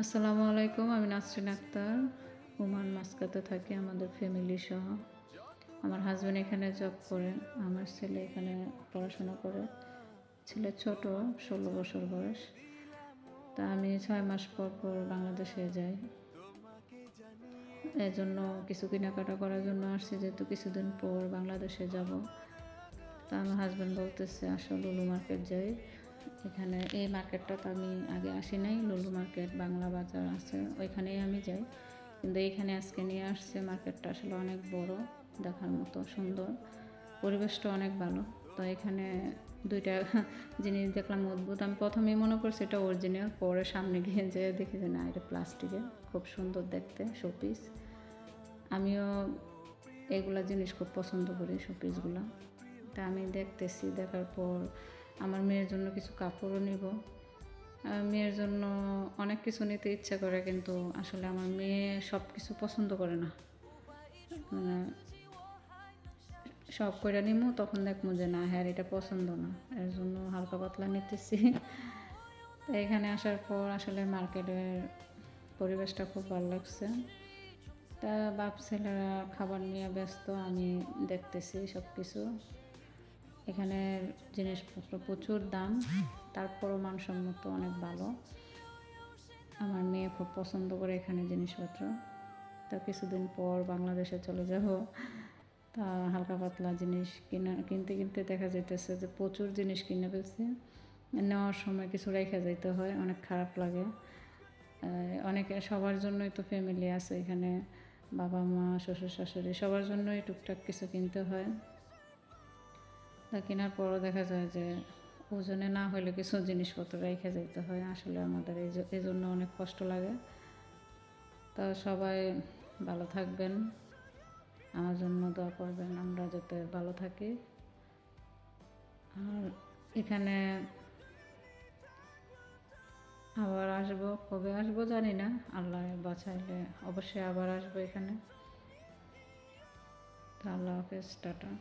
আসসালামু আলাইকুম। আমি নাসরিন আক্তার। ওমান মাস্কাতে থাকি আমাদের ফ্যামিলি সহ। আমার হাসব্যান্ড এখানে জব করে। আমার ছেলে এখানে পড়াশোনা করে। ছেলে ছোট, ১৬ বছর বয়স। তা আমি ৬ মাস পর পর বাংলাদেশে যাই। এজন্য কিছু কেনাকাটা করার জন্য আসছি, যেহেতু কিছুদিন পর বাংলাদেশে যাব। তা আমার হাসব্যান্ড বলতেছে আসো লুলু মার্কেট যাই। এখানে এই মার্কেটটা তো আমি আগে আসি নাই। লুলু মার্কেট বাংলা বাজার আছে, ওইখানেই আমি যাই। কিন্তু এইখানে আজকে নিয়ে আসছে। মার্কেটটা আসলে অনেক বড়, দেখার মতো সুন্দর, পরিবেশটা অনেক ভালো। তো এখানে ২টা জিনিস দেখলাম অদ্ভুত। আমি প্রথমেই মনে করছি এটা অরিজিনাল, পরে সামনে গিয়ে যেয়ে দেখি যে না, এটা প্লাস্টিকের, খুব সুন্দর দেখতে শোপিস। আমিও এগুলা জিনিস খুব পছন্দ করি, শোপিসগুলো। তা আমি দেখতেছি, দেখার পর আমার মেয়ের জন্য কিছু কাপড়ও নিব। মেয়ের জন্য অনেক কিছু নিতে ইচ্ছা করে, কিন্তু আসলে আমার মেয়ে সব কিছু পছন্দ করে না। মানে সব কইরা নিমু, তখন দেখবো যে না, হ্যাঁ এটা পছন্দ না। এর জন্য হালকা পাতলা নিতেছি। তো এখানে আসার পর আসলে মার্কেটের পরিবেশটা খুব ভালো লাগছে। তা বাপ ছেলেরা খাবার নিয়ে ব্যস্ত, আমি দেখতেছি সব কিছু। এখানের জিনিসপত্র প্রচুর দাম, তারপরও মানসম্মত অনেক ভালো। আমার মেয়ে খুব পছন্দ করে এখানে জিনিসপত্র। তা কিছুদিন পর বাংলাদেশে চলে যাব। তা হালকা পাতলা জিনিস কিনতে কিনতে দেখা যাইতেছে যে প্রচুর জিনিস কিনে ফেলছি। নেওয়ার সময় কিছু রেখে যাইতে হয়, অনেক খারাপ লাগে। অনেকে সবার জন্যই তো ফ্যামিলি আছে এখানে, বাবা মা শ্বশুর শাশুড়ি সবার জন্যই টুকটাক কিছু কিনতে হয়। তা কেনার পরও দেখা যায় যে ওজনে না হলে কিছু জিনিসপত্র রেখে যেতে হয়। আসলে আমাদের এই জন্য অনেক কষ্ট লাগে। তা সবাই ভালো থাকবেন, আমার জন্য দোয়া করবেন, আমরা যাতে ভালো থাকি। আর এখানে আবার আসবো, কবে আসবো জানি না, আল্লাহ বাঁচাইলে অবশ্যই আবার আসবো এখানে। তা আল্লাহ হাফেজ, টাটা।